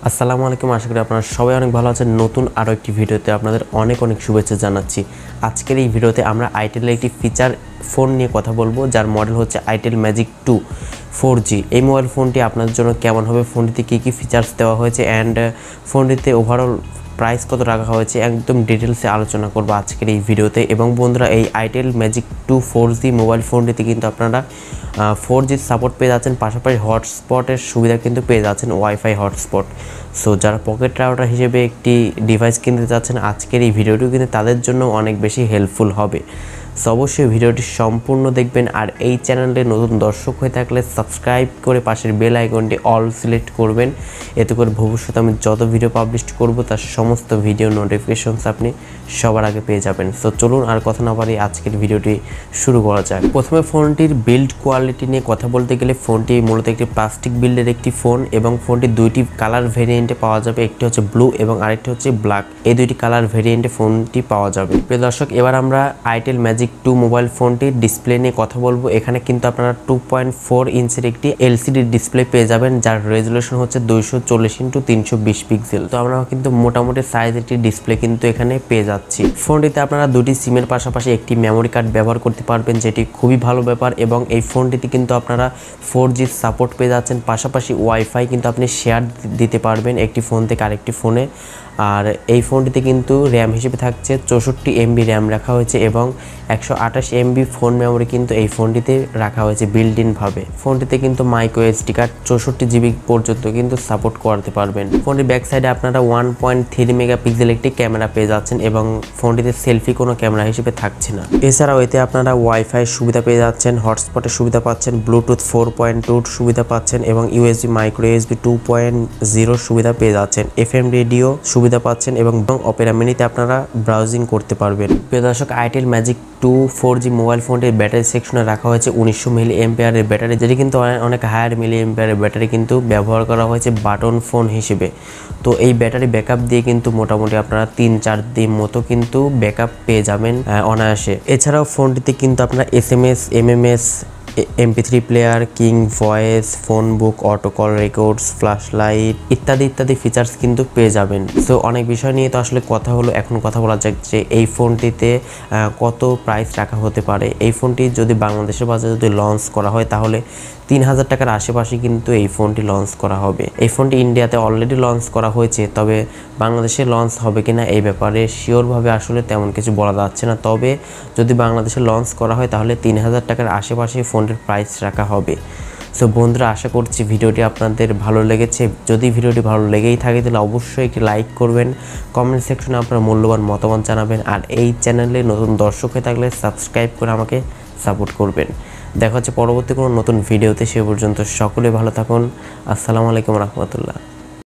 আসসালামু আলাইকুম। আশা করি আপনারা সবাই অনেক ভালো আছেন। নতুন আরও একটি ভিডিওতে আপনাদের অনেক শুভেচ্ছা জানাচ্ছি। আজকের এই ভিডিওতে আমরা আইটেলের একটি ফিচার ফোন নিয়ে কথা বলবো, যার মডেল হচ্ছে আইটেল ম্যাজিক 2 4G। এই মোবাইল ফোনটি আপনাদের জন্য কেমন হবে, ফোনটিতে কী কী ফিচার্স দেওয়া হয়েছে অ্যান্ড ফোনটিতে ওভারঅল প্রাইস কত রাখা হয়েছে একদম ডিটেলসে আলোচনা করবো আজকের এই ভিডিওতে। এবং বন্ধুরা, এই আইটেল ম্যাজিক 2 4G মোবাইল ফোনটিতে কিন্তু আপনারা 4G সাপোর্ট পেয়ে যাচ্ছেন, পাশাপাশি হটস্পটের সুবিধা কিন্তু পেয়ে যাচ্ছেন, ওয়াইফাই হটস্পট। সো যারা পকেট রাউটার হিসেবে একটি ডিভাইস কিনতে যাচ্ছেন, আজকের এই ভিডিওটিও কিন্তু তাদের জন্য অনেক বেশি হেল্পফুল হবে। সো অবশ্যই ভিডিওটি সম্পূর্ণ দেখবেন। আর এই চ্যানেলে নতুন দর্শক হয়ে থাকলে সাবস্ক্রাইব করে পাশের বেল আইকনটি অল সিলেক্ট করবেন। এতে করে ভবিষ্যতে আমি যত ভিডিও পাবলিশ করব তার সমস্ত ভিডিও নোটিফিকেশনস আপনি সবার আগে পেয়ে যাবেন। সো চলুন আর কথা না বাড়িয়ে আজকের ভিডিওটি শুরু করা যাক। প্রথমে ফোনটির বিল্ড কোয়ালিটি নিয়ে কথা বলতে গেলে, ফোনটি মূলত একটি প্লাস্টিক বিল্ডের একটি ফোন এবং ফোনটি দুইটি কালার ভেরিয়েন্টে পাওয়া যাবে। একটি হচ্ছে ব্লু এবং আরেকটি হচ্ছে ব্ল্যাক। এই দুইটি কালার ভেরিয়েন্টে ফোনটি পাওয়া যাবে। প্রিয় দর্শক, এবার আমরা আইটেল ম্যাজিক 2 মোবাইল ফোনটির ডিসপ্লে নিয়ে কথা বলবো। এখানে কিন্তু আপনারা 2.4 ইঞ্চের একটি এলসিডি ডিসপ্লে পেয়ে যাবেন, যার রেজুলেশন হচ্ছে 240x320 পিক্সেল। তো আমরা কিন্তু মোটামুটি সাইজ একটি ডিসপ্লে কিন্তু এখানে পেয়ে যাচ্ছি। ফোনটিতে আপনারা দুটি সিমের পাশাপাশি একটি মেমোরি কার্ড ব্যবহার করতে পারবেন, যেটি খুবই ভালো ব্যাপার। এবং এই ফোনটিতে কিন্তু আপনারা 4G সাপোর্ট পেয়ে যাচ্ছেন, পাশাপাশি ওয়াইফাই কিন্তু আপনি শেয়ার দিতে পারবেন একটি ফোন থেকে আরেকটি ফোনে। আর এই ফোনটিতে কিন্তু র্যাম হিসেবে থাকছে 64 MB র্যাম রাখা হয়েছে এবং 128 MB ফোন মেমোরি কিন্তু এই ফোনটিতে রাখা হয়েছে বিল্ড ইনভাবে। ফোনটিতে কিন্তু মাইক্রো এসডি কার্ড 64 GB পর্যন্ত কিন্তু সাপোর্ট করাতে পারবেন। ফোনটির ব্যাক সাইডে আপনারা 1.3 মেগাপিক্সেল একটি ক্যামেরা পেয়ে যাচ্ছেন এবং ফোনটিতে সেলফি কোনো ক্যামেরা হিসেবে থাকছে না। এছাড়াও এতে আপনারা ওয়াইফাই সুবিধা পেয়ে যাচ্ছেন, হটস্পটের সুবিধা পাচ্ছেন, ব্লুটুথ 4.2 সুবিধা পাচ্ছেন এবং ইউএসবি মাইক্রো USB 2.0 সুবিধা পেয়ে যাচ্ছেন। FM রেডিও সুবিধা পাচ্ছেন এবং অপেরা মিনিতে আপনারা ব্রাউজিং করতে পারবেন। প্রিয় দর্শক, আইটেল ম্যাজিক 2 4G মোবাইল ফোনটির ব্যাটারি সেকশনে রাখা হয়েছে 1900 mAh ব্যাটারি, যেটি কিন্তু অনেক হায়ার mAh ব্যাটারি কিন্তু ব্যবহার করা হয়েছে বাটন ফোন হিসেবে। তো এই ব্যাটারি ব্যাকআপ দিয়ে কিন্তু মোটামুটি আপনারা 3-4 দিন মতো কিন্তু ব্যাকআপ পেয়ে যাবেন অনায়াসে। এছাড়াও ফোনটিতে কিন্তু আপনারা SMS, MMS, MP3 player, king voice, phone বুক, auto call records, flash light ইত্যাদি ইত্যাদি ফিচার্স কিন্তু পেয়ে যাবেন। সো অনেক বিষয় নিয়ে তো আসলে কথা হলো, এখন কথা বলা যাক যে এই ফোনটিতে কত প্রাইস রাখা হতে পারে। এই ফোনটি যদি বাংলাদেশের বাজারে যদি লঞ্চ করা হয় তাহলে 3000 টাকার আশেপাশে কিন্তু এই ফোনটি লঞ্চ করা হবে। এই ফোনটি ইন্ডিয়াতে অলরেডি লঞ্চ করা হয়েছে, তবে বাংলাদেশে লঞ্চ হবে কিনা এই ব্যাপারে শিওরভাবে আসলে তেমন কিছু বলা যাচ্ছে না। তবে যদি বাংলাদেশে লঞ্চ করা হয় তাহলে 3000 টাকার আশেপাশে ফোনটির প্রাইস রাখা হবে। সো বন্ধুরা, আশা করছি ভিডিওটি আপনাদের ভালো লেগেছে। যদি ভিডিওটি ভালো লেগেই থাকে তাহলে অবশ্যই একটি লাইক করবেন, কমেন্ট সেকশনে আপনার মূল্যবান মতামত জানাবেন। আর এই চ্যানেলে নতুন দর্শক হয়ে থাকলে সাবস্ক্রাইব করে আমাকে সাপোর্ট করবেন। দেখা হচ্ছে পরবর্তী কোনো নতুন ভিডিওতে। সে পর্যন্ত সকলে ভালো থাকুন। আসসালামু আলাইকুম রহমতুল্লাহ।